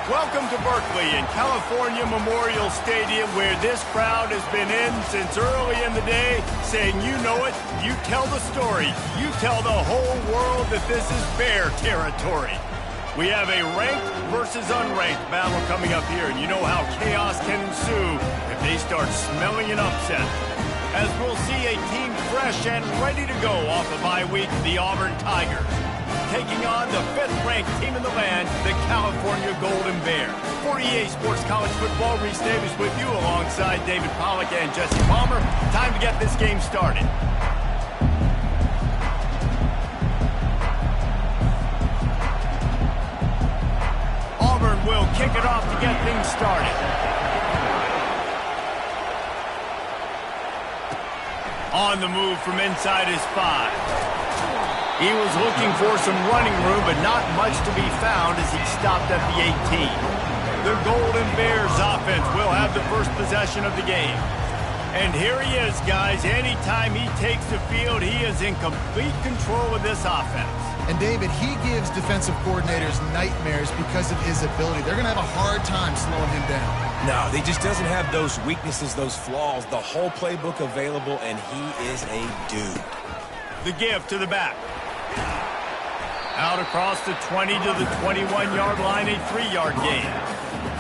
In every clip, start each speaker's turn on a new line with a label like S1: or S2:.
S1: Welcome to Berkeley and California Memorial Stadium, where this crowd has been in since early in the day, saying, you know it, you tell the story, you tell the whole world that this is Bear territory. We have a ranked versus unranked battle coming up here, and you know how chaos can ensue if they start smelling an upset. As we'll see a team fresh and ready to go off the bye week, the Auburn Tigers, taking on the 5th-ranked team in the land, the California Golden Bears. For EA Sports College Football, Reese Davis with you alongside David Pollack and Jesse Palmer. Time to get this game started. Auburn will kick it off to get things started. On the move from inside his 5. He was looking for some running room, but not much to be found as he stopped at the 18. The Golden Bears offense will have the first possession of the game. And here he is, guys. Anytime he takes the field, he is in complete control of this offense.
S2: And David, he gives defensive coordinators nightmares because of his ability. They're going to have a hard time slowing him down.
S3: No, he just doesn't have those weaknesses, those flaws, the whole playbook available, and he is a dude.
S1: The give to the back. Out across the 20 to the 21-yard line, a 3-yard gain.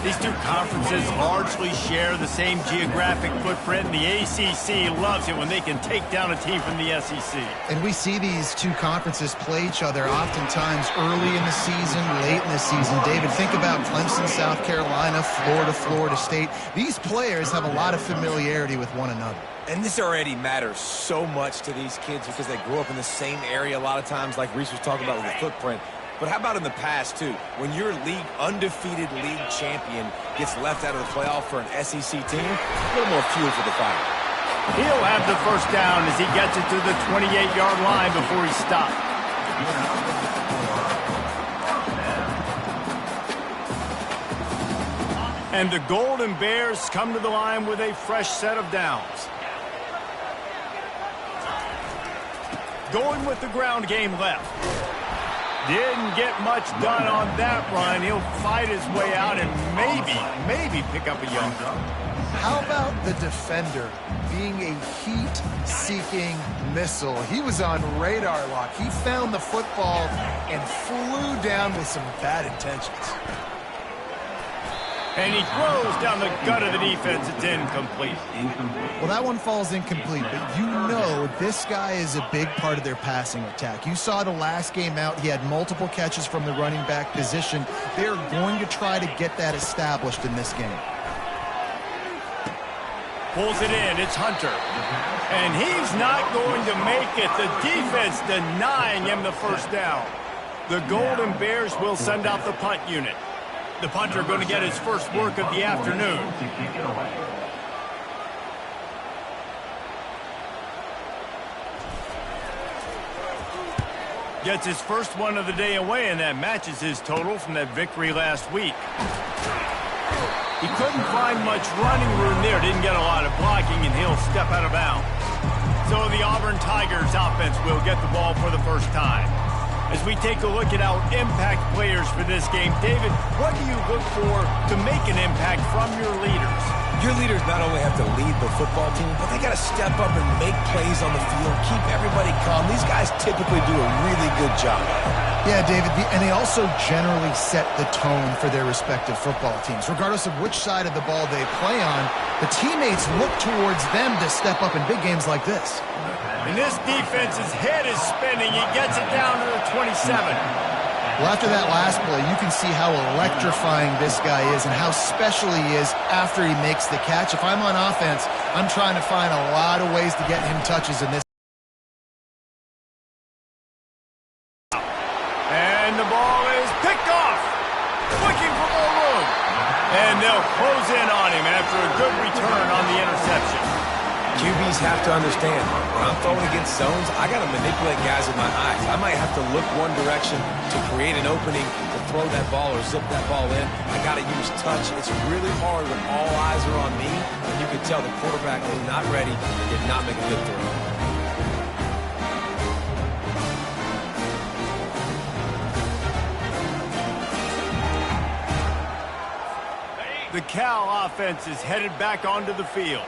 S1: These two conferences largely share the same geographic footprint, and the ACC loves it when they can take down a team from the SEC.
S2: And we see these two conferences play each other oftentimes early in the season, late in the season. David, think about Clemson, South Carolina, Florida, Florida State. These players have a lot of familiarity with one another.
S3: And this already matters so much to these kids because they grew up in the same area a lot of times, like Reese was talking about with the footprint. But how about in the past, too? When your undefeated league champion gets left out of the playoff for an SEC team, a little more fuel for the fire.
S1: He'll have the first down as he gets it to the 28-yard line before he stopped. And the Golden Bears come to the line with a fresh set of downs. Going with the ground game left. Didn't get much done on that run. He'll fight his way out and maybe pick up a yard.
S2: How about the defender being a heat-seeking missile? He was on radar lock. He found the football and flew down with some bad intentions.
S1: And he throws down the gut of the defense. It's incomplete.
S2: Well, that one falls incomplete, but you know this guy is a big part of their passing attack. You saw the last game out. He had multiple catches from the running back position. They're going to try to get that established in this game.
S1: Pulls it in. It's Hunter. And he's not going to make it. The defense denying him the first down. The Golden Bears will send out the punt unit. The punter going to get his first work of the afternoon. Gets his first one of the day away, and that matches his total from that victory last week. He couldn't find much running room there. Didn't get a lot of blocking, and he'll step out of bounds. So the Auburn Tigers offense will get the ball for the first time. As we take a look at our impact players for this game, David, what do you look for to make an impact from your leaders?
S3: Your leaders not only have to lead the football team, but they got to step up and make plays on the field, keep everybody calm. These guys typically do a really good job.
S2: Yeah, David, and they also generally set the tone for their respective football teams. Regardless of which side of the ball they play on, the teammates look towards them to step up in big games like this.
S1: And this defense's head is spinning. He gets it down to the 27.
S2: Well, after that last play, you can see how electrifying this guy is and how special he is after he makes the catch. If I'm on offense, I'm trying to find a lot of ways to get him touches in this.
S1: And the ball is picked off. Looking for more room. And they'll close in on him after a good return on the interception.
S3: QBs have to understand, when I'm throwing against zones, I got to manipulate guys with my eyes. I might have to look one direction to create an opening to throw that ball or zip that ball in. I got to use touch. It's really hard when all eyes are on me, and you can tell the quarterback is not ready and did not make a good throw.
S1: The Cal offense is headed back onto the field.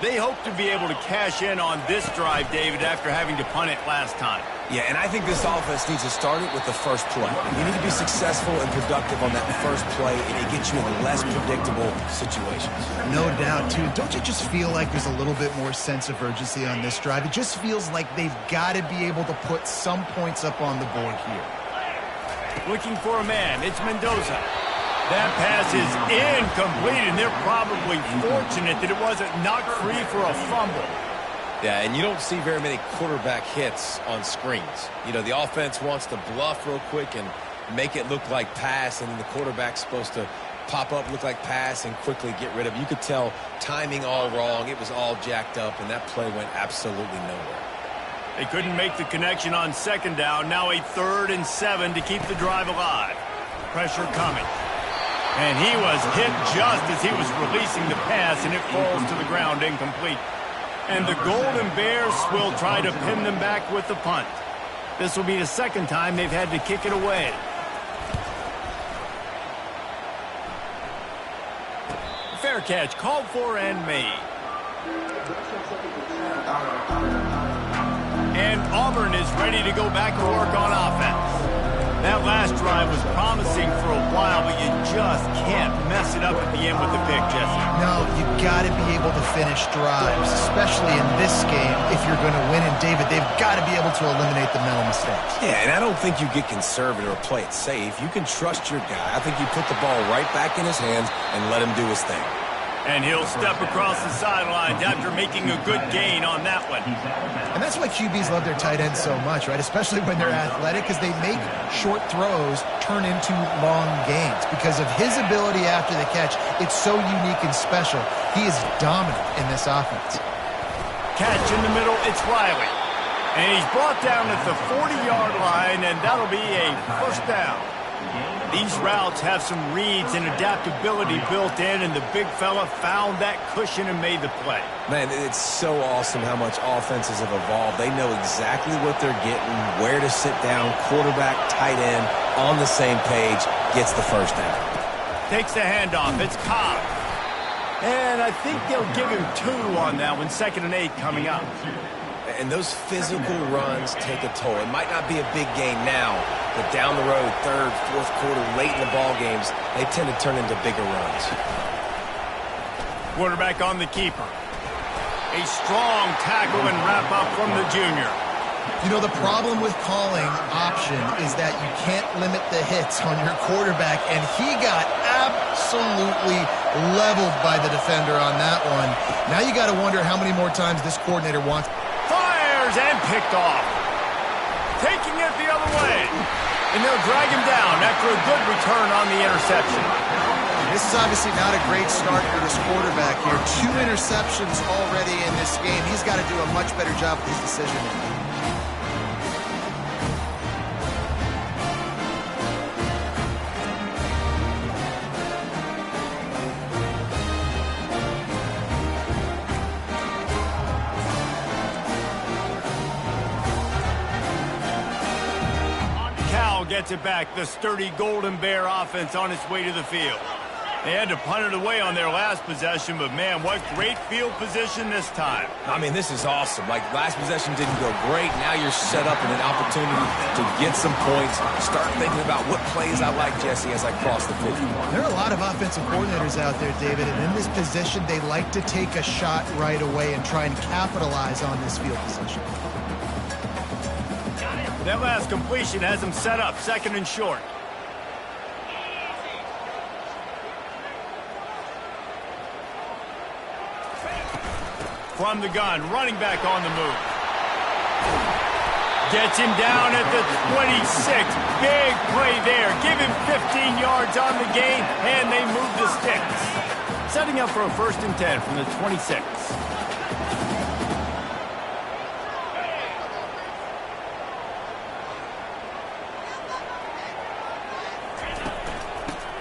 S1: They hope to be able to cash in on this drive, David, after having to punt it last time.
S3: Yeah, and I think this offense needs to start it with the first play. You need to be successful and productive on that first play, and it gets you in less predictable situations.
S2: No doubt, too. Don't you just feel like there's a little bit more sense of urgency on this drive? It just feels like they've got to be able to put some points up on the board here.
S1: Looking for a man. It's Mendoza. That pass is incomplete, and they're probably fortunate that it wasn't knocked free for a fumble.
S3: Yeah, and you don't see very many quarterback hits on screens. You know, the offense wants to bluff real quick and make it look like pass, and then the quarterback's supposed to pop up, look like pass, and quickly get rid of it. You could tell timing all wrong. It was all jacked up, and that play went absolutely nowhere.
S1: They couldn't make the connection on second down. Now a 3rd and 7 to keep the drive alive. Pressure coming. And he was hit just as he was releasing the pass, and it falls to the ground incomplete. And the Golden Bears will try to pin them back with the punt. This will be the second time they've had to kick it away. Fair catch called for and made. And Auburn is ready to go back to work on offense. That last drive was promising for a while, but you just can't mess it up at the end with the pick, Jesse.
S2: No, you've got to be able to finish drives, especially in this game. If you're going to win, and David, they've got to be able to eliminate the mental mistakes.
S3: Yeah, and I don't think you get conservative or play it safe. You can trust your guy. I think you put the ball right back in his hands and let him do his thing.
S1: And he'll step across the sidelines after making a good gain on that one.
S2: And that's why QBs love their tight ends so much, right? Especially when they're athletic, because they make short throws turn into long gains. Because of his ability after the catch, it's so unique and special. He is dominant in this offense.
S1: Catch in the middle, it's Riley. And he's brought down at the 40-yard line, and that'll be a first down. These routes have some reads and adaptability built in, and the big fella found that cushion and made the play.
S3: Man, it's so awesome how much offenses have evolved. They know exactly what they're getting, where to sit down, quarterback, tight end, on the same page, gets the first down.
S1: Takes the handoff. It's Cobb. And I think they'll give him 2 on that one. 2nd and 8 coming up.
S3: And those physical runs take a toll. It might not be a big gain now, but down the road, 3rd, 4th quarter, late in the ball games, they tend to turn into bigger runs.
S1: Quarterback on the keeper. A strong tackle and wrap up from the junior.
S2: You know, the problem with calling option is that you can't limit the hits on your quarterback, and he got absolutely leveled by the defender on that one. Now you got to wonder how many more times this coordinator wants.
S1: Fires and picked off. Taking it the other way. And they'll drag him down after a good return on the interception.
S2: This is obviously not a great start for this quarterback here. 2 interceptions already in this game. He's got to do a much better job with his decision-making.
S1: Gets it back. The sturdy Golden Bear offense on its way to the field. They had to punt it away on their last possession, but man, what great field position this time.
S3: I mean, this is awesome. Like, last possession didn't go great. Now you're set up in an opportunity to get some points. Start thinking about what plays I like, Jesse, as I cross the 50.
S2: There are a lot of offensive coordinators out there, David, and in this position, they like to take a shot right away and try and capitalize on this field position.
S1: That last completion has him set up, 2nd and short. From the gun, running back on the move. Gets him down at the 26. Big play there. Give him 15 yards on the gain, and they move the sticks. Setting up for a 1st and 10 from the 26.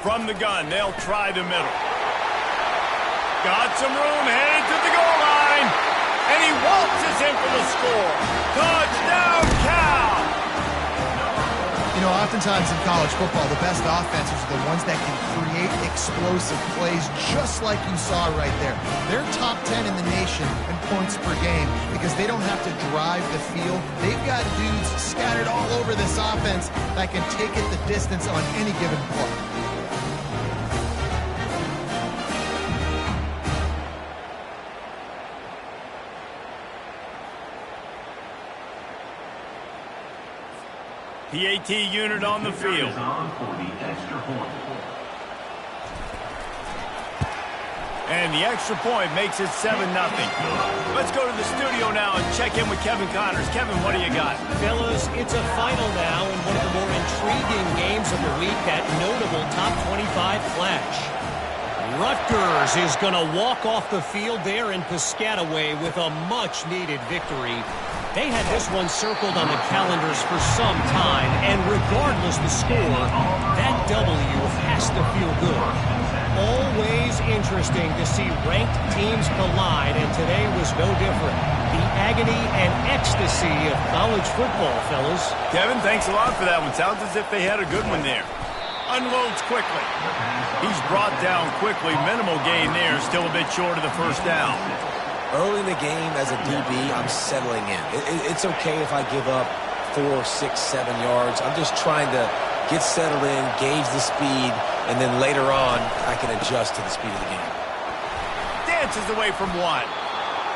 S1: From the gun, they'll try the middle. Got some room, headed to the goal line. And he waltzes in for the score. Touchdown, Cal!
S2: You You know, oftentimes in college football, the best offenses are the ones that can create explosive plays just like you saw right there. They're top 10 in the nation in points per game because they don't have to drive the field. They've got dudes scattered all over this offense that can take it the distance on any given play.
S1: PAT unit on the field. And the extra point makes it 7-0. Let's go to the studio now and check in with Kevin Connors. Kevin, what do you got?
S4: Fellas, it's a final now in one of the more intriguing games of the week, that notable top 25 clash. Rutgers is going to walk off the field there in Piscataway with a much-needed victory. They had this one circled on the calendars for some time, and regardless the score, that W has to feel good. Always interesting to see ranked teams collide, and today was no different. The agony and ecstasy of college football, fellas.
S1: Kevin, thanks a lot for that one. Sounds as if they had a good one there. Unloads quickly. He's brought down quickly. Minimal gain there. Still a bit short of the first down.
S3: Early in the game, as a DB, I'm settling in. It's okay if I give up 4, 6, 7 yards. I'm just trying to get settled in, gauge the speed, and then later on, I can adjust to the speed of the game.
S1: Dances away from one.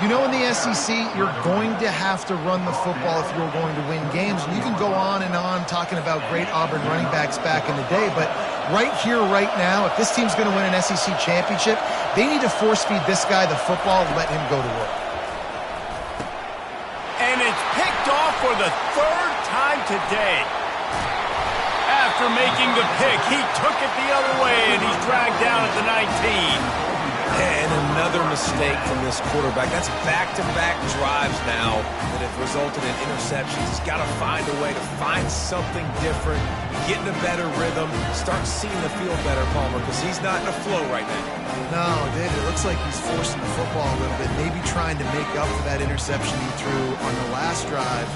S2: You know, in the SEC, you're going to have to run the football if you're going to win games. And you can go on and on talking about great Auburn running backs back in the day, but right here, right now, if this team's going to win an SEC championship, they need to force-feed this guy the football and let him go to work.
S1: And it's picked off for the third time today. After making the pick, he took it the other way, and he's dragged down at the 19.
S3: And another mistake from this quarterback. That's back-to-back drives now that have resulted in interceptions. He's got to find a way to find something different, get in a better rhythm, start seeing the field better, Palmer, because he's not in a flow right now.
S2: No, David, it looks like he's forcing the football a little bit, maybe trying to make up for that interception he threw on the last drive.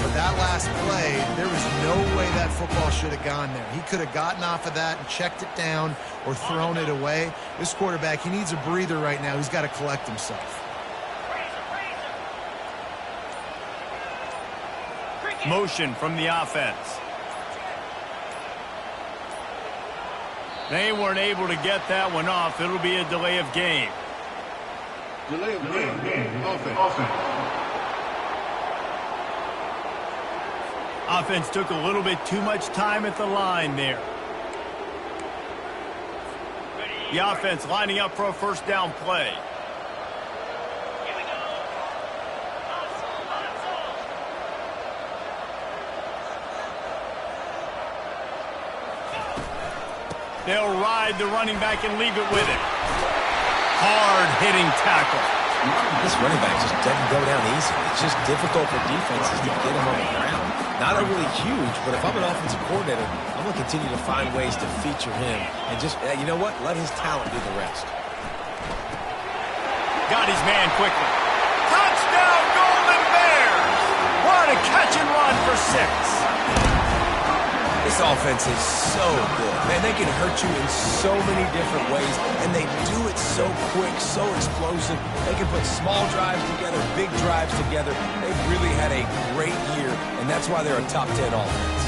S2: But that last play, there was no way that football should have gone there. He could have gotten off of that and checked it down or thrown it away. This quarterback, he needs a breather right now. He's got to collect himself.
S1: Motion from the offense. They weren't able to get that one off. It'll be a delay of game.
S5: Delay of game. Offense.
S1: Offense took a little bit too much time at the line there. The offense lining up for a first down play. They'll ride the running back and leave it with it. Hard-hitting tackle.
S3: This running back just doesn't go down easy. It's just difficult for defenses to get him on the ground. Not overly huge, but if I'm an offensive coordinator, I'm going to continue to find ways to feature him. And just, you know what? Let his talent do the rest.
S1: Got his man quickly. Touchdown, Golden Bears! What a catch and run for 6.
S3: This offense is so good. Man, they can hurt you in so many different ways, and they do it so quick, so explosive. They can put small drives together, big drives together. They've really had a great year, and that's why they're a top 10 offense.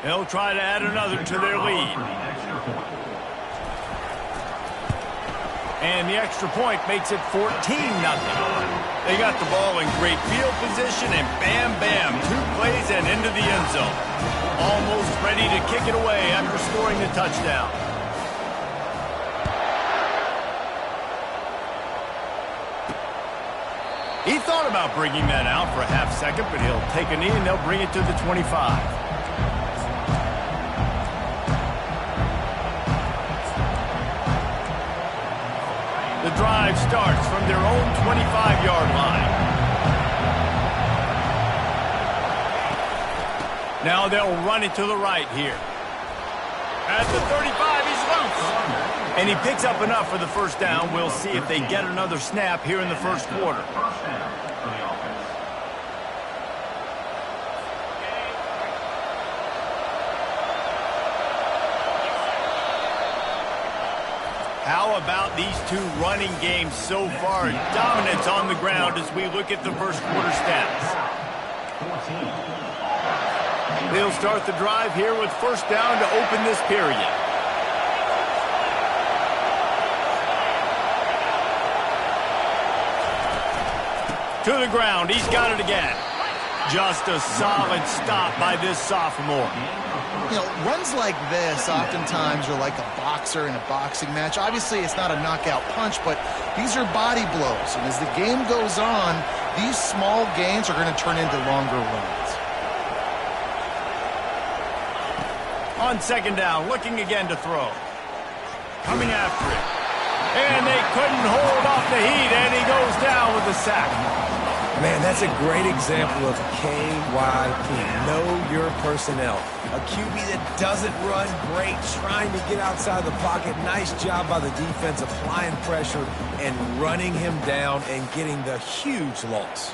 S1: They'll try to add another to their lead. And the extra point makes it 14-0. They got the ball in great field position, and bam, bam, 2 plays and into the end zone. Almost ready to kick it away after scoring the touchdown. He thought about bringing that out for a half second, but he'll take a knee and they'll bring it to the 25. The drive starts from their own 25-yard line. Now they'll run it to the right here. At the 35, he's loose. And he picks up enough for the first down. We'll see if they get another snap here in the first quarter. How about these two running games so far? Dominance on the ground as we look at the first quarter stats. They'll start the drive here with first down to open this period. To the ground. He's got it again. Just a solid stop by this sophomore.
S2: You know, runs like this oftentimes are like a boxer in a boxing match. Obviously, it's not a knockout punch, but these are body blows. And as the game goes on, these small gains are going to turn into longer runs.
S1: On second down, looking again to throw. Coming after it. And they couldn't hold off the heat, and he goes down with a sack.
S3: Man, that's a great example of KYP. Know your personnel. A QB that doesn't run great, trying to get outside the pocket. Nice job by the defense applying pressure and running him down and getting the huge loss.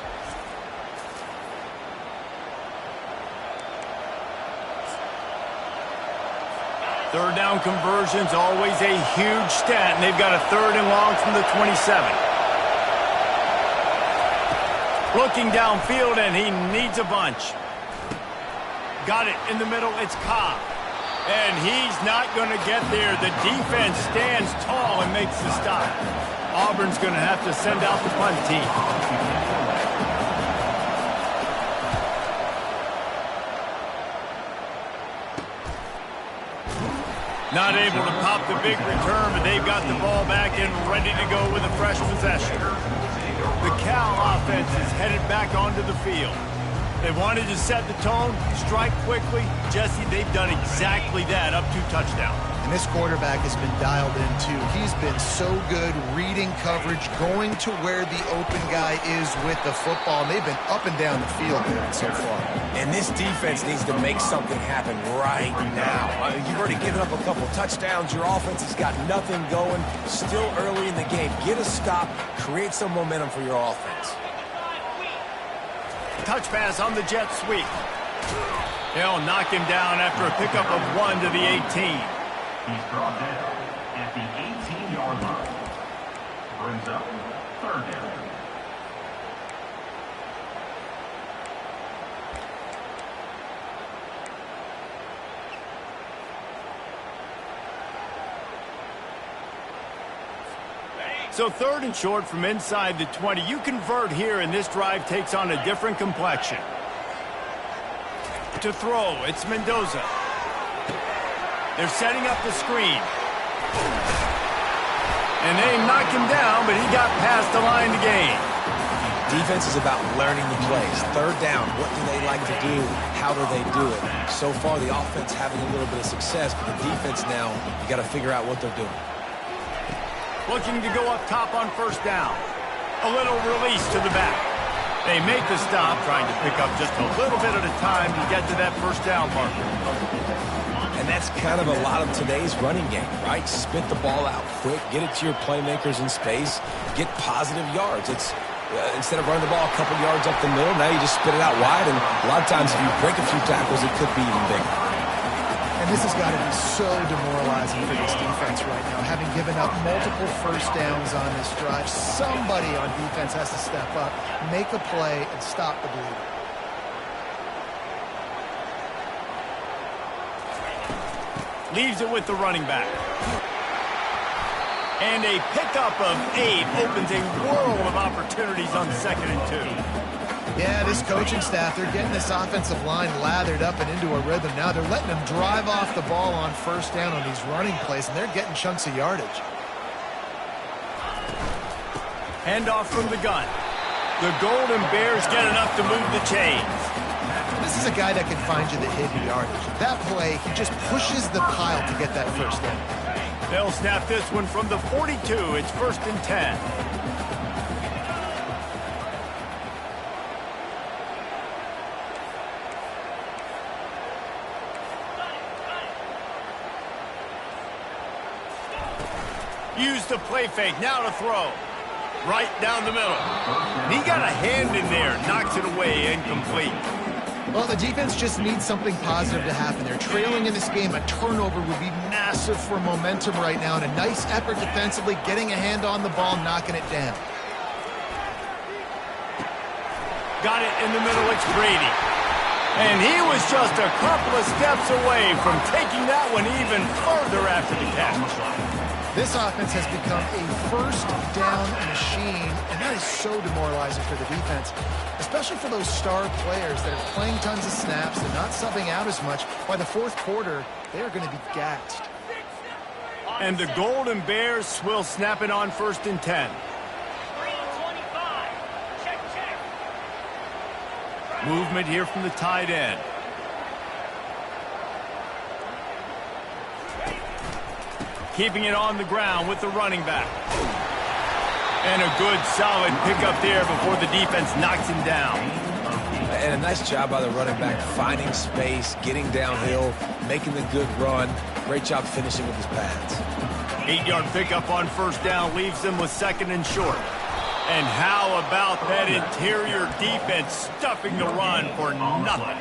S1: Third down conversions, always a huge stat, and they've got a third and long from the 27. Looking downfield, and he needs a bunch. Got it in the middle. It's Cobb. And he's not going to get there. The defense stands tall and makes the stop. Auburn's going to have to send out the punt team. Not able to pop the big return, but they've got the ball back and ready to go with a fresh possession. The Cal offense is headed back onto the field. They wanted to set the tone, strike quickly. Jesse, they've done exactly that, up 2 touchdowns.
S2: And this quarterback has been dialed in, too. He's been so good reading coverage, going to where the open guy is with the football. And they've been up and down the field with it so far.
S3: And this defense needs to make something happen right now. You've already given up a couple touchdowns. Your offense has got nothing going. Still early in the game. Get a stop. Create some momentum for your offense.
S1: Touch pass on the jet sweep. They'll knock him down after a pickup of 1 to the 18.
S6: He's brought down at the 18-yard line. Brings up third down.
S1: So third and short from inside the 20. You convert here, and this drive takes on a different complexion. To throw, it's Mendoza. They're setting up the screen. And they knock him down, but he got past the line to gain.
S3: Defense is about learning the plays. Third down, what do they like to do? How do they do it? So far, the offense having a little bit of success, but the defense now, you got to figure out what they're doing.
S1: Looking to go up top on first down. A little release to the back. They make the stop, trying to pick up just a little bit at a time to get to that first down marker.
S3: And that's kind of a lot of today's running game, right? Spit the ball out quick, get it to your playmakers in space, get positive yards. It's instead of running the ball a couple yards up the middle, now you just spit it out wide, and a lot of times if you break a few tackles, it could be even bigger.
S2: And this has got to be so demoralizing for this defense right now. Having given up multiple first downs on this drive, somebody on defense has to step up, make a play, and stop the bleeding.
S1: Leaves it with the running back. And a pickup of 8 opens a world of opportunities on 2nd and 2.
S2: Yeah, this coaching staff, they're getting this offensive line lathered up and into a rhythm. Now they're letting them drive off the ball on first down on these running plays, and they're getting chunks of yardage.
S1: Handoff from the gun. The Golden Bears get enough to move the chains.
S2: This is a guy that can find you the hidden yardage. That play, he just pushes the pile to get that first down.
S1: They'll snap this one from the 42. It's 1st and 10. Use the play fake. Now to throw. Right down the middle. And he got a hand in there. Knocks it away. Incomplete.
S2: Well, the defense just needs something positive to happen. They're trailing in this game. A turnover would be massive for momentum right now. And a nice effort defensively, getting a hand on the ball, knocking it down.
S1: Got it in the middle. It's Brady. And he was just a couple of steps away from taking that one even further after the catch.
S2: This offense has become a first down machine, and that is so demoralizing for the defense, especially for those star players that are playing tons of snaps and not subbing out as much. By the fourth quarter, they are going to be gassed.
S1: And the Golden Bears will snap it on 1st and 10. Movement here from the tight end. Keeping it on the ground with the running back. And a good solid pickup there before the defense knocks him down.
S3: And a nice job by the running back, finding space, getting downhill, making the good run. Great job finishing with his pads.
S1: 8-yard pickup on 1st down leaves them with 2nd and short. And how about that interior defense stuffing the run for nothing?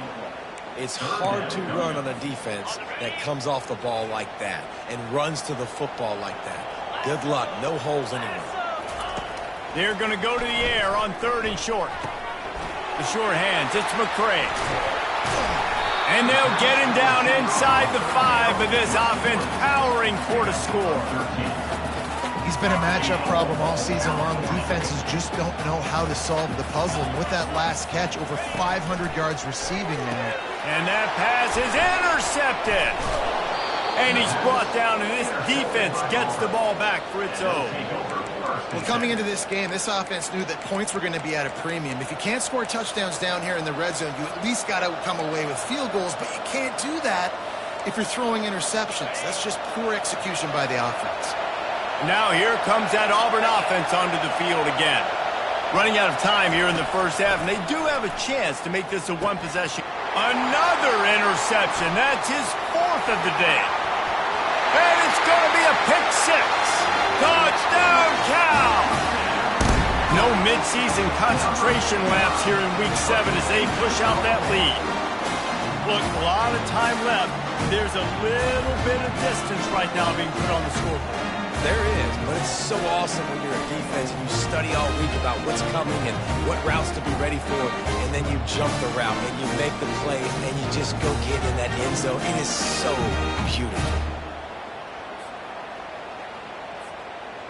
S3: It's hard to run on a defense that comes off the ball like that and runs to the football like that. Good luck. No holes anywhere.
S1: They're going to go to the air on 3rd and short. The short hands. It's McCray. And they'll get him down inside the 5, but this offense powering for the score.
S2: He's been a matchup problem all season long. Defenses just don't know how to solve the puzzle. And with that last catch, over 500 yards receiving now.
S1: And that pass is intercepted. And he's brought down, and this defense gets the ball back for its own.
S2: Well, coming into this game, this offense knew that points were going to be at a premium. If you can't score touchdowns down here in the red zone, you at least got to come away with field goals. But you can't do that if you're throwing interceptions. That's just poor execution by the offense.
S1: Now here comes that Auburn offense onto the field again. Running out of time here in the first half, and they do have a chance to make this a one-possession. Another interception. That's his 4th of the day. And it's going to be a pick 6. Touchdown, Cal! No midseason concentration laps here in Week 7 as they push out that lead. Look, a lot of time left. There's a little bit of distance right now being put on the scoreboard.
S3: There is, but it's so awesome when you're a defense and you study all week about what's coming and what routes to be ready for, and then you jump the route and you make the play and you just go get in that end zone. It is so beautiful.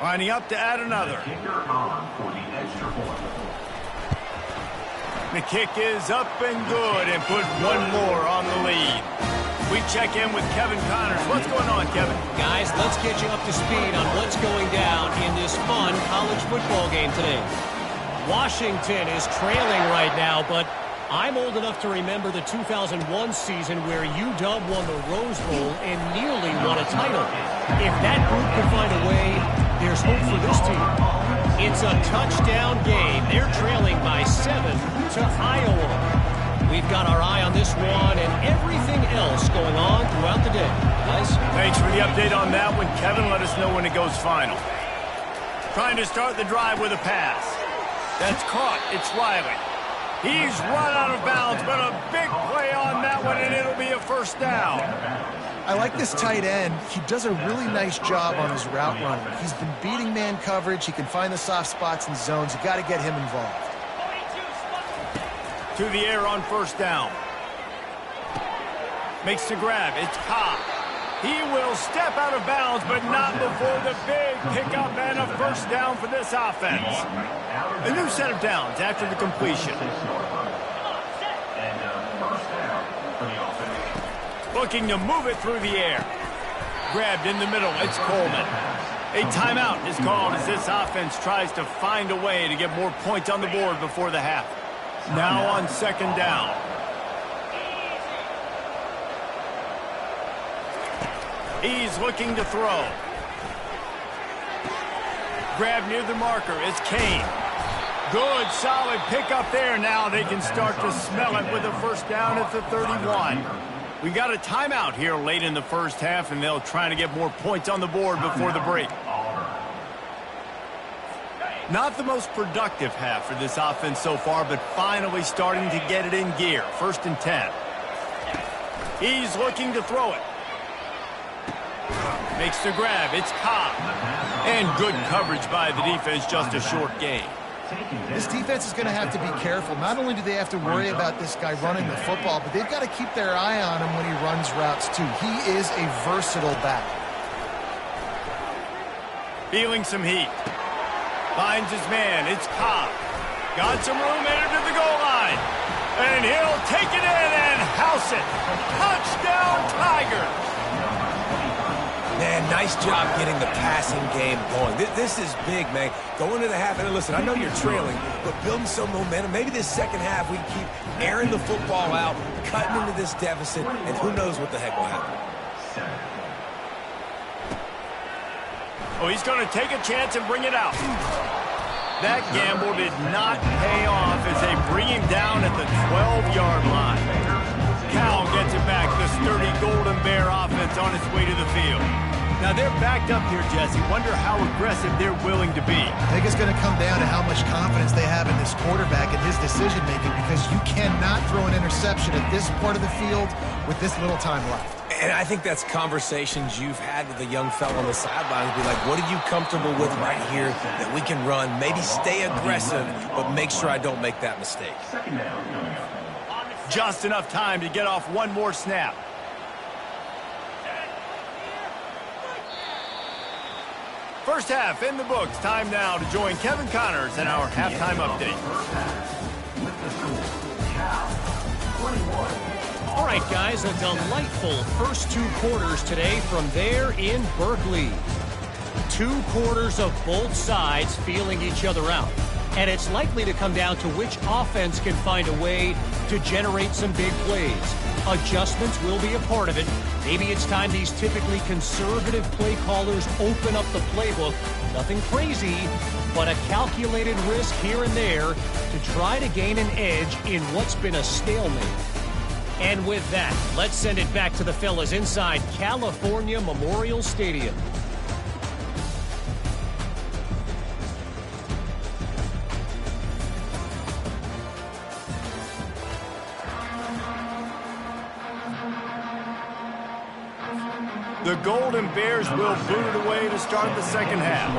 S1: Lining up to add another. The kick is up and good and put one more on the lead. We check in with Kevin Connors. What's going on, Kevin?
S4: Guys, let's get you up to speed on what's going down in this fun college football game today. Washington is trailing right now, but I'm old enough to remember the 2001 season where UW won the Rose Bowl and nearly won a title. If that group can find a way, there's hope for this team. It's a touchdown game. They're trailing by 7 to Iowa. We've got our eye on this one and everything else going on throughout the day. Guys?
S1: Thanks for the update on that one, Kevin. Let us know when it goes final. Trying to start the drive with a pass. That's caught. It's Riley. He's run out of bounds, but a big play on that one, and it'll be a 1st down.
S2: I like this tight end. He does a really nice job on his route running. He's been beating man coverage. He can find the soft spots and zones. You got to get him involved.
S1: To the air on 1st down. Makes the grab. It's Cobb. He will step out of bounds, but not before the big pickup and a 1st down for this offense. A new set of downs after the completion. Looking to move it through the air. Grabbed in the middle. It's Coleman. A timeout is called as this offense tries to find a way to get more points on the board before the half. Now on 2nd down. He's looking to throw. Grab near the marker. It's Kane. Good, solid pickup there. Now they can start to smell it with a 1st down at the 31. We got a timeout here late in the first half, and they'll try to get more points on the board before the break. Not the most productive half for this offense so far, but finally starting to get it in gear. 1st and 10. He's looking to throw it. Makes the grab. It's Cobb. And good coverage by the defense, just a short gain.
S2: This defense is going to have to be careful. Not only do they have to worry about this guy running the football, but they've got to keep their eye on him when he runs routes too. He is a versatile back.
S1: Feeling some heat. Finds his man. It's Cobb. Got some room headed to the goal line. And he'll take it in and house it. Touchdown, Tigers.
S3: Man, nice job getting the passing game going. This is big, man. Go into the half, and listen, I know you're trailing, but building some momentum. Maybe this second half we can keep airing the football out, cutting into this deficit, and who knows what the heck will happen.
S1: Oh, he's going to take a chance and bring it out. That gamble did not pay off as they bring him down at the 12-yard line. Cal gets it back. The sturdy Golden Bear offense on its way to the field. Now they're backed up here, Jesse. Wonder how aggressive they're willing to be.
S2: I think it's going to come down to how much confidence they have in this quarterback and his decision-making, because you cannot throw an interception at this part of the field with this little time left.
S3: And I think that's conversations you've had with a young fellow on the sidelines. Be like, what are you comfortable with right here that we can run? Maybe stay aggressive, but make sure I don't make that mistake.
S1: Just enough time to get off one more snap. First half in the books. Time now to join Kevin Connors in our halftime update.
S4: All right, guys, a delightful first 2 quarters today from there in Berkeley. 2 quarters of both sides feeling each other out. And it's likely to come down to which offense can find a way to generate some big plays. Adjustments will be a part of it. Maybe it's time these typically conservative play callers open up the playbook. Nothing crazy, but a calculated risk here and there to try to gain an edge in what's been a stalemate. And with that, let's send it back to the fellas inside California Memorial Stadium.
S1: The Golden Bears will boot it away to start the second half.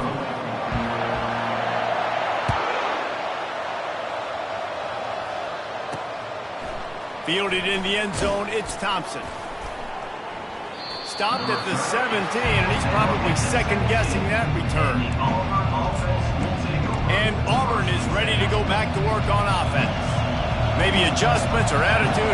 S1: Fielded in the end zone, it's Thompson. Stopped at the 17, and he's probably second-guessing that return. And Auburn is ready to go back to work on offense. Maybe adjustments or attitude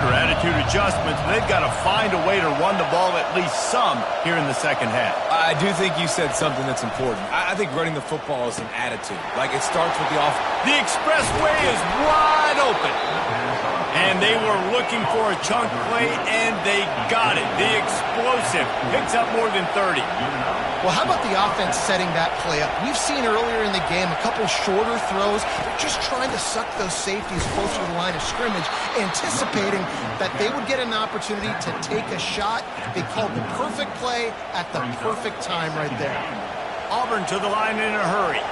S1: adjustments, but they've got to find a way to run the ball at least some here in the second half.
S3: I do think you said something that's important. I think running the football is an attitude. Like, it starts with the offense.
S1: The expressway is wide open. And they were looking for a chunk play, and they got it. The explosive picks up more than 30.
S2: Well, how about the offense setting that play up? We've seen earlier in the game a couple shorter throws. They're just trying to suck those safeties closer to the line of scrimmage, anticipating that they would get an opportunity to take a shot. They called the perfect play at the perfect time right there.
S1: Auburn to the line in a hurry.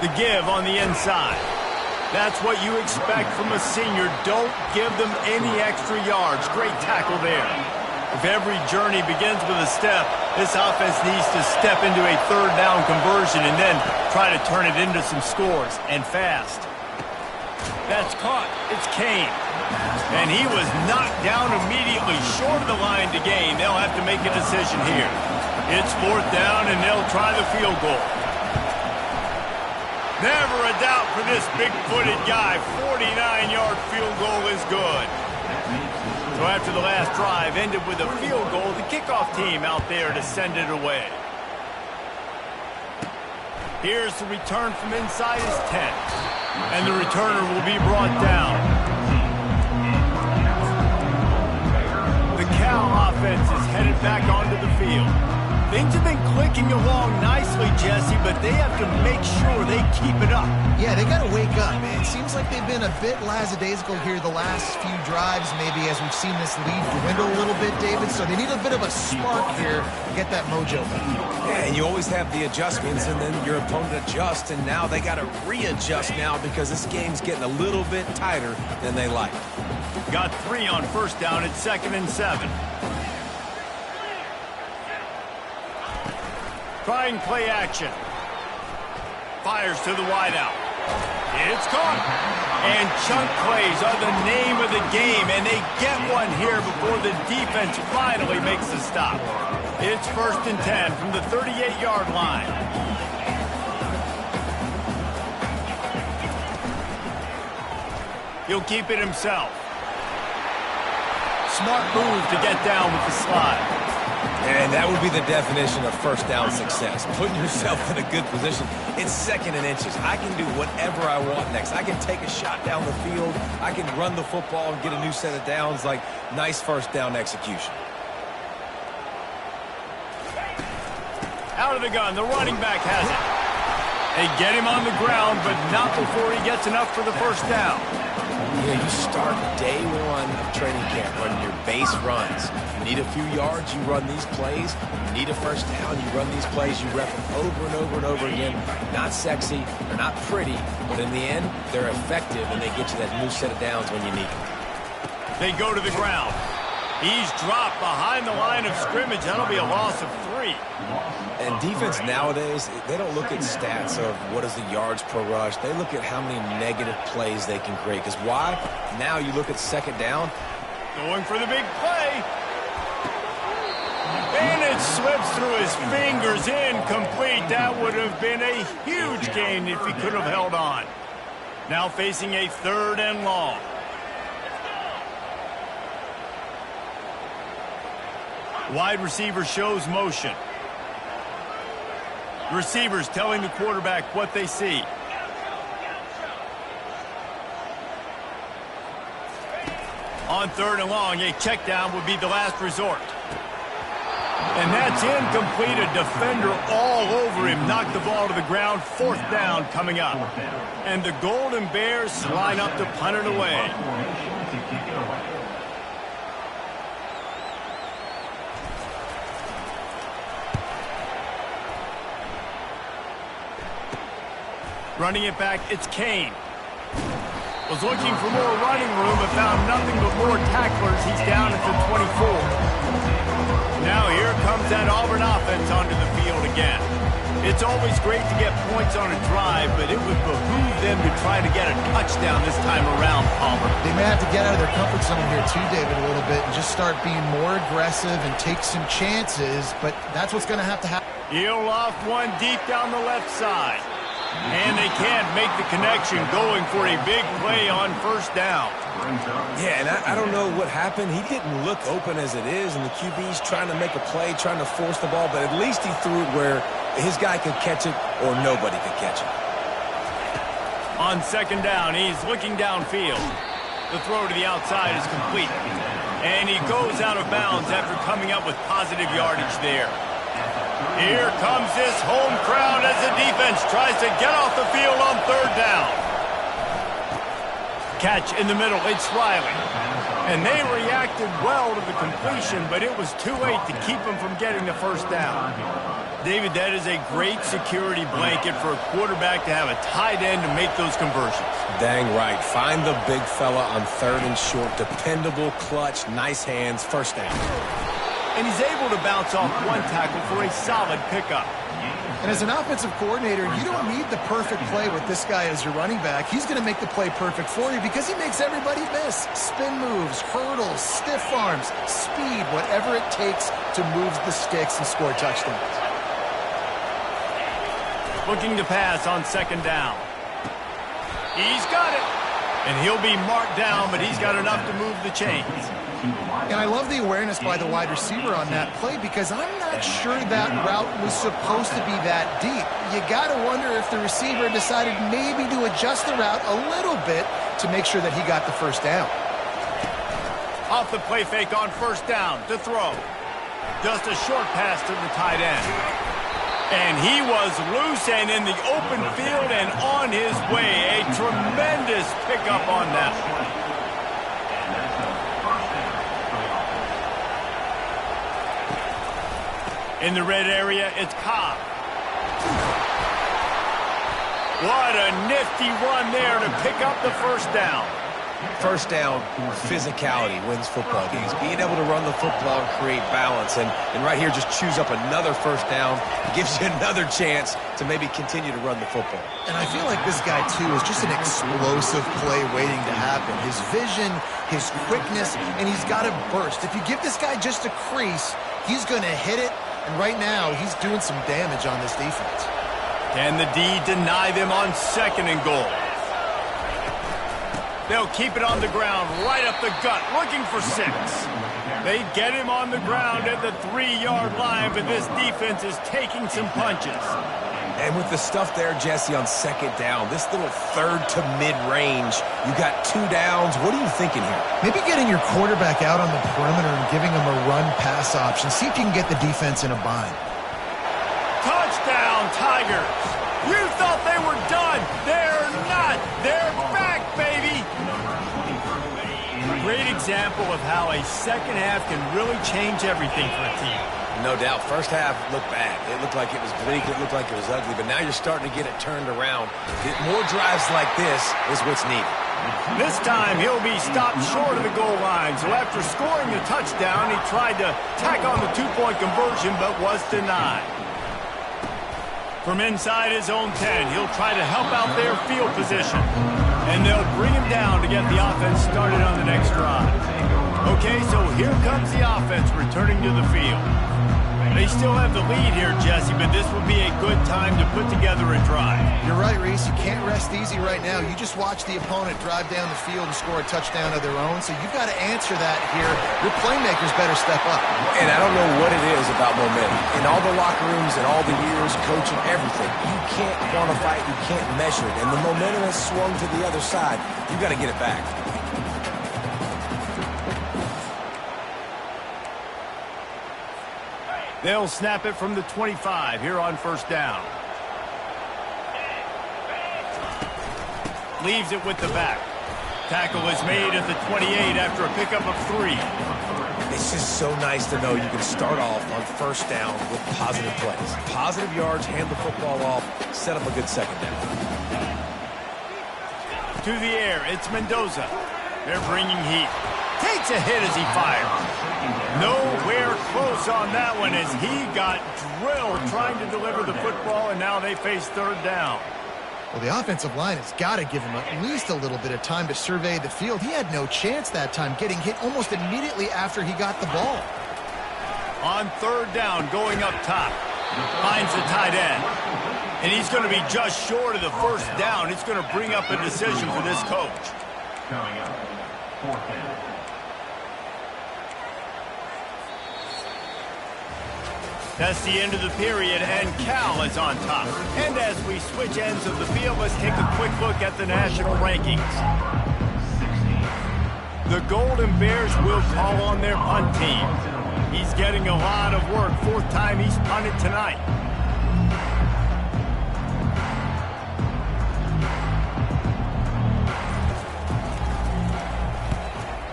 S1: The give on the inside. That's what you expect from a senior. Don't give them any extra yards. Great tackle there. If every journey begins with a step, this offense needs to step into a third down conversion and then try to turn it into some scores, and fast. That's caught. It's Kane. And he was knocked down immediately short of the line to gain. They'll have to make a decision here. It's 4th down, and they'll try the field goal. Never a doubt for this big-footed guy. 49-yard field goal is good. So after the last drive ended with a field goal, the kickoff team out there to send it away. Here's the return from inside his 10. And the returner will be brought down. The Cal offense is headed back onto the field. Things have been clicking along nicely, Jesse, but they have to make sure they keep it up.
S2: Yeah, they got to wake up. It seems like they've been a bit lackadaisical here the last few drives, maybe as we've seen this lead dwindle a little bit, David. So they need a bit of a spark here to get that mojo back.
S3: Yeah, and you always have the adjustments, and then your opponent adjusts, and now they got to readjust now because this game's getting a little bit tighter than they like.
S1: Got 3 on first down at 2nd and 7. Trying play action. Fires to the wideout. It's caught. And chunk plays are the name of the game, and they get one here before the defense finally makes the stop. It's 1st and 10 from the 38-yard line. He'll keep it himself. Smart move to get down with the slide.
S3: And that would be the definition of first down success. Putting yourself in a good position. It's 2nd and inches. I can do whatever I want next. I can take a shot down the field. I can run the football and get a new set of downs. Like, nice first down execution.
S1: Out of the gun. The running back has it. They get him on the ground, but not before he gets enough for the first down.
S3: You know, you start day 1 of training camp running your base runs. You need a few yards, you run these plays. You need a first down, you run these plays. You rep them over and over and over again. Not sexy, they're not pretty, but in the end, they're effective, and they get you that new set of downs when you need them.
S1: They go to the ground. He's dropped behind the line of scrimmage. That'll be a loss of 3.
S3: And defense nowadays, they don't look at stats of what is the yards per rush. They look at how many negative plays they can create. Because why? Now you look at 2nd down.
S1: Going for the big play. And it slips through his fingers, incomplete. That would have been a huge gain if he could have held on. Now facing a 3rd and long. Wide receiver shows motion. Receivers telling the quarterback what they see. On 3rd and long, a check down would be the last resort. And that's incomplete. A defender all over him. Knocked the ball to the ground. 4th down coming up. And the Golden Bears line up to punt it away. Running it back, it's Kane. Was looking for more running room, but found nothing but more tacklers. He's down at the 24. Now here comes that Auburn offense onto the field again. It's always great to get points on a drive, but it would behoove them to try to get a touchdown this time around, Palmer.
S2: They may have to get out of their comfort zone here too, David, a little bit, and just start being more aggressive and take some chances, but that's what's going to happen.
S1: He'll loft one deep down the left side. And they can't make the connection, going for a big play on 1st down.
S3: Yeah, and I don't know what happened. He didn't look open as it is, and the QB's trying to make a play, trying to force the ball, but at least he threw it where his guy could catch it or nobody could catch it.
S1: On 2nd down, he's looking downfield. The throw to the outside is complete. And he goes out of bounds after coming up with positive yardage there. Here comes this home crowd as the defense tries to get off the field on 3rd down. Catch in the middle, it's Riley. And they reacted well to the completion, but it was too late to keep them from getting the first down. David, that is a great security blanket for a quarterback to have a tight end to make those conversions.
S3: Dang right. Find the big fella on 3rd and short. Dependable, clutch, nice hands, first down.
S1: And he's able to bounce off one tackle for a solid pickup.
S2: And as an offensive coordinator, you don't need the perfect play with this guy as your running back. He's going to make the play perfect for you because he makes everybody miss. Spin moves, hurdles, stiff arms, speed, whatever it takes to move the sticks and score touchdowns.
S1: Looking to pass on 2nd down. He's got it. And he'll be marked down, but he's got enough to move the chains.
S2: And I love the awareness by the wide receiver on that play because I'm not sure that route was supposed to be that deep. You got to wonder if the receiver decided maybe to adjust the route a little bit to make sure that he got the first down.
S1: Off the play fake on 1st down to throw. Just a short pass to the tight end. And he was loose and in the open field and on his way. A tremendous pickup on that. In the red area, it's Cobb. What a nifty run there to pick up the first down.
S3: First down, physicality wins football games. Being able to run the football and create balance. And right here, just choose up another first down. Gives you another chance to maybe continue to run the football.
S2: And I feel like this guy, too, is just an explosive play waiting to happen. His vision, his quickness, and he's got a burst. If you give this guy just a crease, he's going to hit it. And right now, he's doing some damage on this defense.
S1: Can the D deny them on 2nd and goal? They'll keep it on the ground, right up the gut, looking for 6. They get him on the ground at the 3-yard line, but this defense is taking some punches.
S3: And with the stuff there, Jesse, on 2nd down, this little 3rd to mid-range, you got 2 downs. What are you thinking here?
S2: Maybe getting your quarterback out on the perimeter and giving him a run-pass option. See if you can get the defense in a bind.
S1: Touchdown, Tigers. You thought they were done. They're not. They're back, baby. Great example of how a second half can really change everything for a team.
S3: No doubt. First half looked bad. It looked like it was bleak. It looked like it was ugly. But now you're starting to get it turned around. More drives like this is what's needed.
S1: This time, he'll be stopped short of the goal line. So after scoring the touchdown, he tried to tack on the 2-point conversion, but was denied. From inside his own 10, he'll try to help out their field position. And they'll bring him down to get the offense started on the next drive. Okay, so here comes the offense returning to the field. They still have the lead here, Jesse, but this would be a good time to put together a drive.
S2: You're right, Reese. You can't rest easy right now. You just watch the opponent drive down the field and score a touchdown of their own, so you've got to answer that here. Your playmakers better step up.
S3: And I don't know what it is about momentum. In all the locker rooms and all the years, coaching, everything, you can't quantify it, you can't measure it. And the momentum has swung to the other side. You've got to get it back.
S1: They'll snap it from the 25 here on 1st down. Leaves it with the back. Tackle is made at the 28 after a pickup of 3.
S3: It's just so nice to know you can start off on 1st down with positive plays. Positive yards, hand the football off, set up a good 2nd down.
S1: To the air, it's Mendoza. They're bringing heat. Takes a hit as he fires. Nowhere close on that one as he got drilled trying to deliver the football, and now they face 3rd down.
S2: Well, the offensive line has got to give him at least a little bit of time to survey the field. He had no chance that time, getting hit almost immediately after he got the ball.
S1: On 3rd down, going up top. Finds the tight end. And he's going to be just short of the 1st down. It's going to bring up a decision for this coach.
S6: Coming up, 4th down.
S1: That's the end of the period, and Cal is on top. And as we switch ends of the field, let's take a quick look at the national rankings. The Golden Bears will call on their punt team. He's getting a lot of work. 4th time he's punted tonight.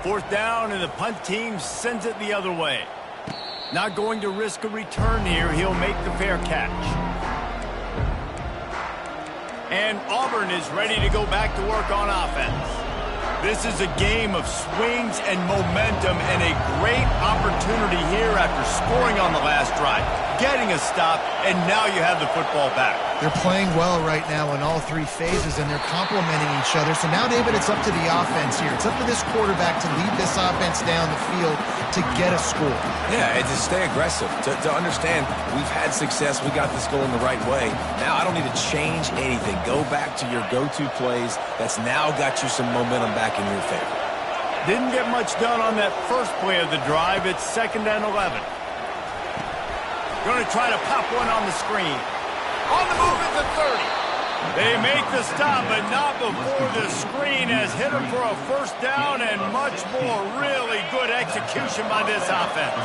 S1: Fourth down, and the punt team sends it the other way. Not going to risk a return here. He'll make the fair catch. And Auburn is ready to go back to work on offense. This is a game of swings and momentum and a great opportunity here after scoring on the last drive, getting a stop, and now you have the football back.
S2: They're playing well right now in all 3 phases, and they're complementing each other. So now, David, it's up to the offense here. It's up to this quarterback to lead this offense down the field to get a score.
S3: Yeah, and to stay aggressive, to understand we've had success, we got this going the right way. Now I don't need to change anything. Go back to your go-to plays. That's now got you some momentum back in your favor.
S1: Didn't get much done on that first play of the drive. It's 2nd and 11. Going to try to pop one on the screen. On the move at the 30. They make the stop, but not before the screen has hit him for a 1st down and much more. Really good execution by this offense.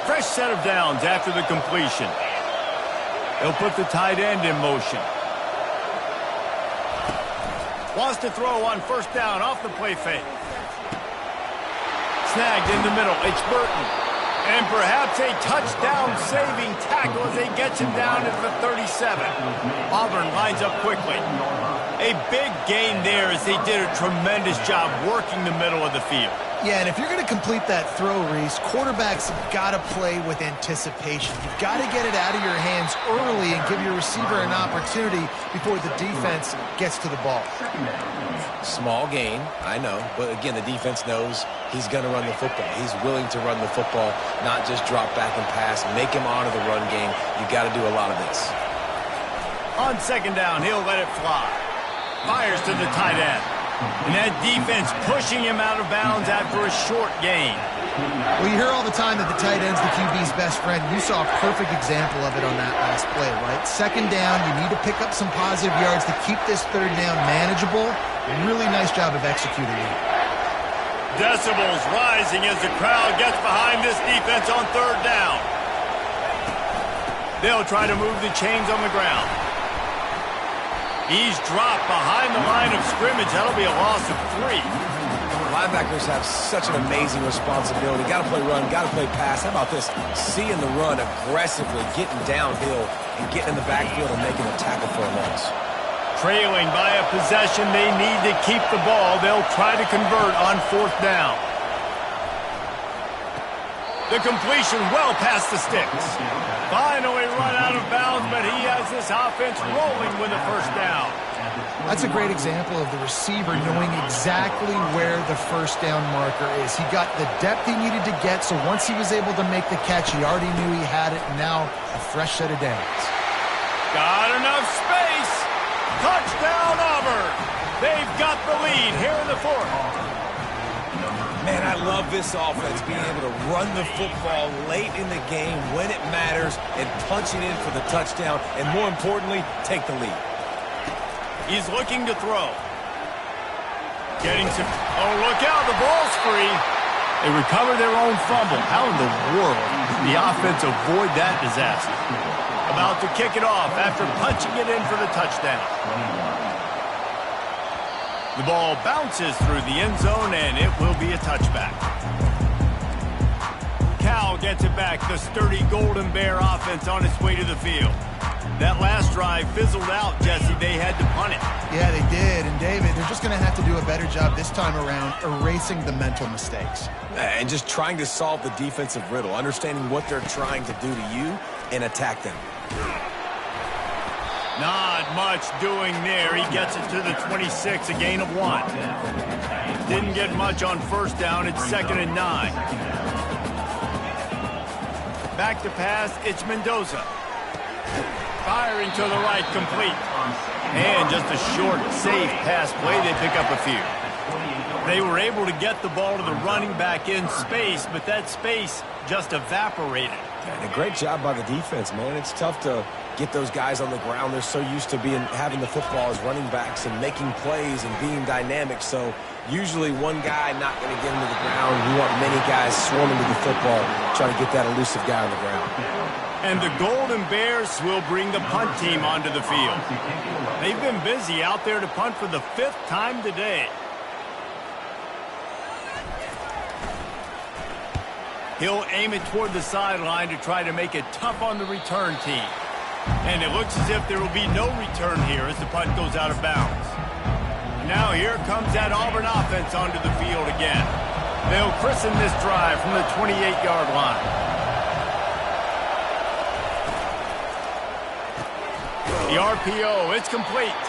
S1: Fresh set of downs after the completion. He'll put the tight end in motion. Wants to throw on first down off the play fake. Snagged in the middle. It's Burton. And perhaps a touchdown-saving tackle as they get him down at the 37. Auburn lines up quickly. A big gain there as they did a tremendous job working the middle of the field.
S2: Yeah, and if you're going to complete that throw, Reese, quarterbacks have got to play with anticipation. You've got to get it out of your hands early and give your receiver an opportunity before the defense gets to the ball.
S3: Small gain, I know, but again, the defense knows he's going to run the football. He's willing to run the football, not just drop back and pass, make him honor the run game. You got to do a lot of this.
S1: On second down, he'll let it fly. Fires to the tight end. And that defense pushing him out of bounds after a short gain.
S2: Well, you hear all the time that the tight end's the QB's best friend. You saw a perfect example of it on that last play, right? Second down, you need to pick up some positive yards to keep this third down manageable. Really nice job of executing it.
S1: Decibels rising as the crowd gets behind this defense on third down. They'll try to move the chains on the ground. He's dropped behind the line of scrimmage. That'll be a loss of 3.
S3: Linebackers have such an amazing responsibility. Got to play run, got to play pass. How about this? Seeing the run aggressively, getting downhill, and getting in the backfield and making a tackle for a loss.
S1: Trailing by a possession, they need to keep the ball. They'll try to convert on fourth down. The completion well past the sticks. Finally run out of bounds, but he has this offense rolling with a first down.
S2: That's a great example of the receiver knowing exactly where the first down marker is. He got the depth he needed to get, so once he was able to make the catch, he already knew he had it, and now a fresh set of downs.
S1: Got enough space. Touchdown, Auburn. They've got the lead here in the fourth.
S3: Man, I love this offense, being able to run the football late in the game when it matters and punch it in for the touchdown, and more importantly, take the lead.
S1: He's looking to throw. Getting some... Oh, look out, the ball's free. They recover their own fumble. How in the world did the offense avoid that disaster? About to kick it off after punching it in for the touchdown. The ball bounces through the end zone, and it will be a touchback. Cal gets it back. The sturdy Golden Bear offense on its way to the field. That last drive fizzled out, Jesse. They had to punt it.
S2: Yeah, they did. And, David, they're just going to have to do a better job this time around erasing the mental mistakes.
S3: And just trying to solve the defensive riddle, understanding what they're trying to do to you and attack them.
S1: Not much doing there. He gets it to the 26, a gain of 1. Didn't get much on first down. It's 2nd and 9. Back to pass. It's Mendoza. Firing to the right, complete. And just a short, safe pass play. They pick up a few. They were able to get the ball to the running back in space, but that space just evaporated.
S3: And a great job by the defense, man. It's tough to get those guys on the ground. They're so used to having the football as running backs and making plays and being dynamic. So usually one guy not going to get into the ground. You want many guys swarming to the football, trying to get that elusive guy on the ground.
S1: And the Golden Bears will bring the punt team onto the field. They've been busy out there to punt for the 5th time today. He'll aim it toward the sideline to try to make it tough on the return team. And it looks as if there will be no return here as the punt goes out of bounds. Now here comes that Auburn offense onto the field again. They'll christen this drive from the 28-yard line. The RPO, it's complete.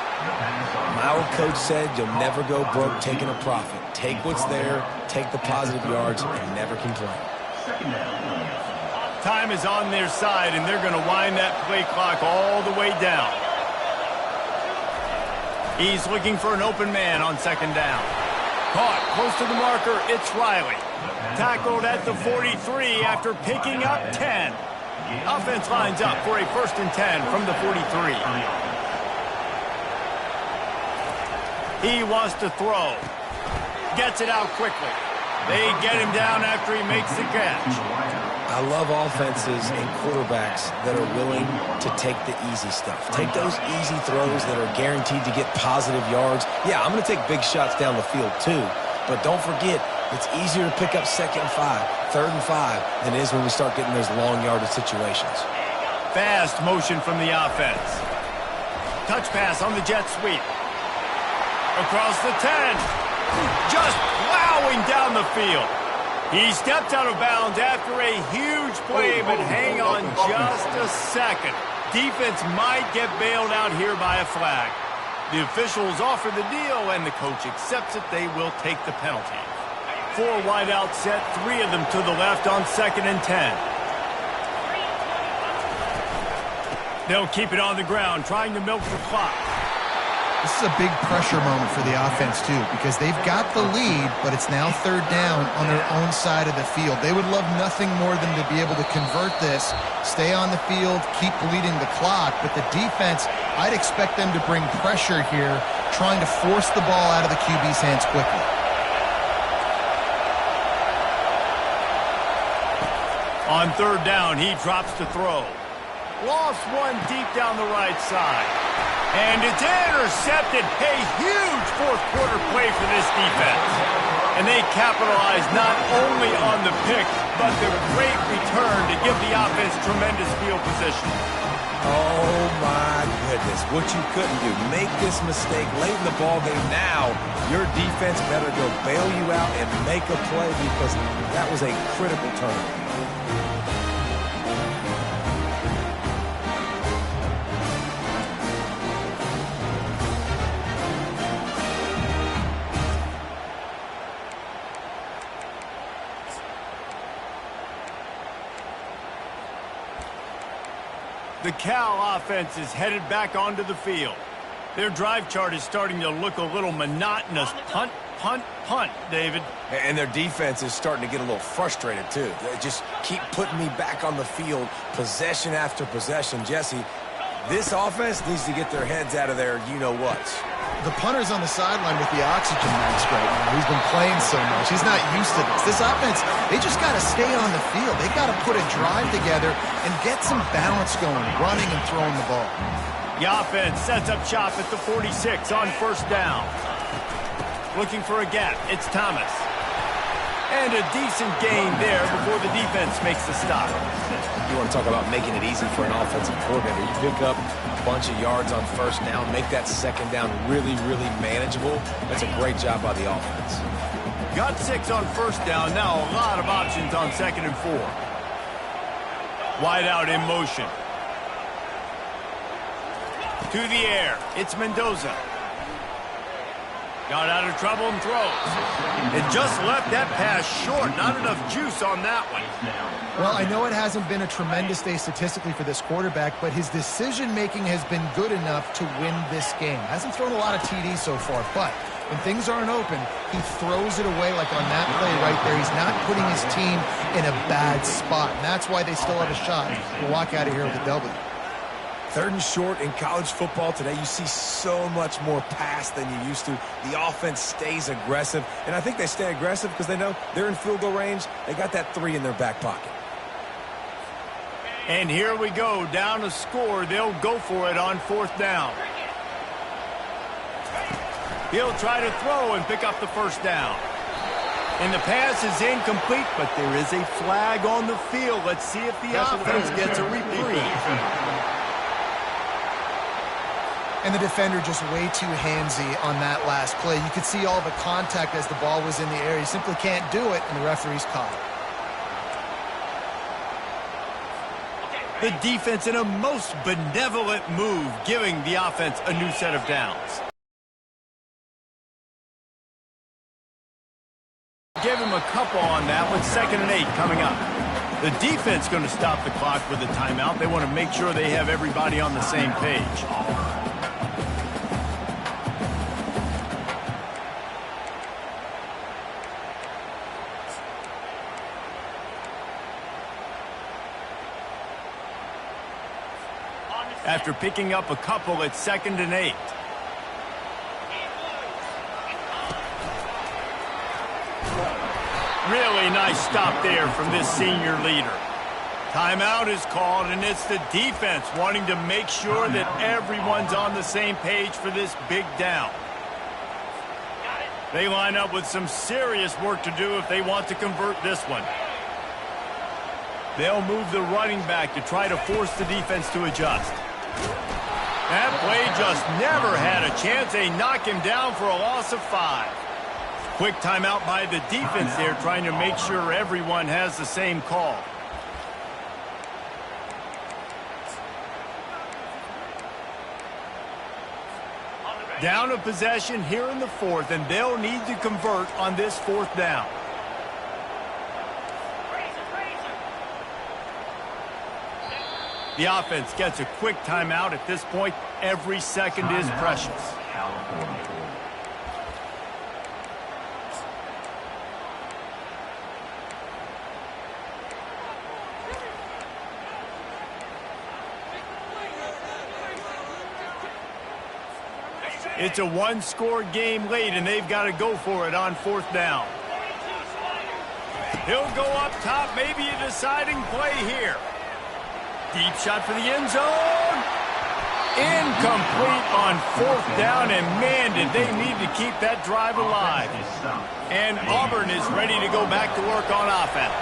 S3: My old coach said you'll never go broke taking a profit. Take what's there, take the positive yards, and never complain.
S1: Time is on their side, and they're going to wind that play clock all the way down. He's looking for an open man on second down. Caught close to the marker, it's Riley. Tackled at the 43 after picking up 10. Offense lines up for a 1st and 10 from the 43. He wants to throw. Gets it out quickly. They get him down after he makes the catch.
S3: I love offenses and quarterbacks that are willing to take the easy stuff. Take those easy throws that are guaranteed to get positive yards. Yeah, I'm going to take big shots down the field too, but don't forget, it's easier to pick up 2nd and 5, 3rd and 5 than it is when we start getting those long yardage situations.
S1: Fast motion from the offense. Touch pass on the jet sweep. Across the 10. Just plowing down the field. He stepped out of bounds after a huge play, but hang on just a second. Defense might get bailed out here by a flag. The officials offer the deal, and the coach accepts it. They will take the penalty. 4 wide out set, 3 of them to the left on 2nd and 10. They'll keep it on the ground, trying to milk the clock.
S2: This is a big pressure moment for the offense, too, because they've got the lead, but it's now 3rd down on their own side of the field. They would love nothing more than to be able to convert this, stay on the field, keep bleeding the clock, but the defense, I'd expect them to bring pressure here, trying to force the ball out of the QB's hands quickly.
S1: On 3rd down, he drops to throw. Lost one deep down the right side. And it's intercepted. A huge 4th quarter play for this defense. And they capitalize not only on the pick, but the great return to give the offense tremendous field position.
S3: Oh, my goodness. What you couldn't do. Make this mistake late in the ballgame. Now, your defense better go bail you out and make a play because that was a critical turn.
S1: The Cal offense is headed back onto the field. Their drive chart is starting to look a little monotonous. Punt, punt, punt, David.
S3: And their defense is starting to get a little frustrated, too. They just keep putting me back on the field, possession after possession. Jesse, this offense needs to get their heads out of their you-know-whats.
S2: The punter's on the sideline with the oxygen mask right now. He's been playing so much. He's not used to this. This offense, they just got to stay on the field. They got to put a drive together and get some balance going, running and throwing the ball.
S1: The offense sets up shop at the 46 on 1st down. Looking for a gap. It's Thomas. And a decent gain there before the defense makes the stop.
S3: You want to talk about making it easy for an offensive coordinator. You pick up a bunch of yards on 1st down, make that 2nd down really, really manageable. That's a great job by the offense.
S1: Got 6 on 1st down. Now a lot of options on 2nd and 4. Wide out in motion. To the air. It's Mendoza. Got out of trouble and throws. It just left that pass short. Not enough juice on that one.
S2: Well, I know it hasn't been a tremendous day statistically for this quarterback, but his decision-making has been good enough to win this game. Hasn't thrown a lot of TDs so far, but when things aren't open, he throws it away like on that play right there. He's not putting his team in a bad spot, and that's why they still have a shot to walk out of here with a W.
S3: 3rd and short in college football today. You see so much more pass than you used to. The offense stays aggressive, and I think they stay aggressive because they know they're in field goal range. They got that 3 in their back pocket.
S1: And here we go, down a score. They'll go for it on 4th down. He'll try to throw and pick up the 1st down. And the pass is incomplete, but there is a flag on the field. Let's see if the offense gets a reprieve.
S2: And the defender just way too handsy on that last play. You could see all the contact as the ball was in the air. He simply can't do it, and the referee's caught
S1: it. The defense in a most benevolent move, giving the offense a new set of downs. Give him a couple on that with 2nd and 8 coming up. The defense going to stop the clock with a timeout. They want to make sure they have everybody on the same page. After picking up a couple at 2nd and 8. Really nice stop there from this senior leader. Timeout is called, and it's the defense wanting to make sure that everyone's on the same page for this big down. They line up with some serious work to do if they want to convert this one. They'll move the running back to try to force the defense to adjust. That play just never had a chance. They knock him down for a loss of 5. Quick timeout by the defense there, trying to make sure everyone has the same call. Down a possession here in the 4th, and they'll need to convert on this 4th down. The offense gets a quick timeout at this point. Every second is precious. It's a one-score game late, and they've got to go for it on 4th down. He'll go up top, maybe a deciding play here. Deep shot for the end zone. Incomplete on 4th down, and man, did they need to keep that drive alive. And Auburn is ready to go back to work on offense.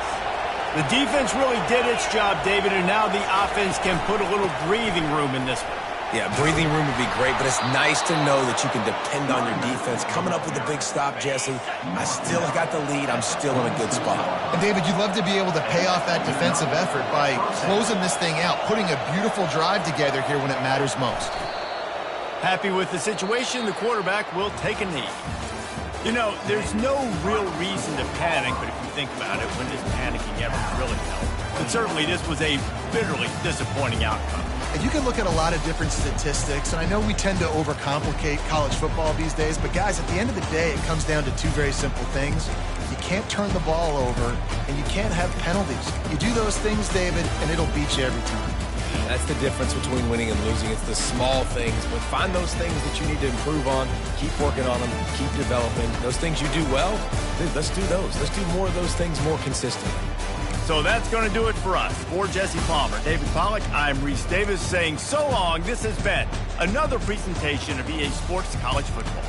S1: The defense really did its job, David, and now the offense can put a little breathing room in this one.
S3: Yeah, breathing room would be great, but it's nice to know that you can depend on your defense. Coming up with a big stop, Jesse. I still got the lead. I'm still in a good spot.
S2: And, David, you'd love to be able to pay off that defensive effort by closing this thing out, putting a beautiful drive together here when it matters most.
S1: Happy with the situation, the quarterback will take a knee. You know, there's no real reason to panic, but if you think about it, when does panicking ever really help? But certainly this was a bitterly disappointing outcome.
S2: And you can look at a lot of different statistics, and I know we tend to overcomplicate college football these days, but guys, at the end of the day, it comes down to 2 very simple things. You can't turn the ball over, and you can't have penalties. You do those things, David, and it'll beat you every time.
S3: That's the difference between winning and losing. It's the small things, but find those things that you need to improve on, keep working on them, keep developing. Those things you do well, dude, let's do those. Let's do more of those things more consistently.
S1: So that's going to do it for us. For Jesse Palmer, David Pollack, I'm Reese Davis saying so long. This has been another presentation of EA Sports College Football.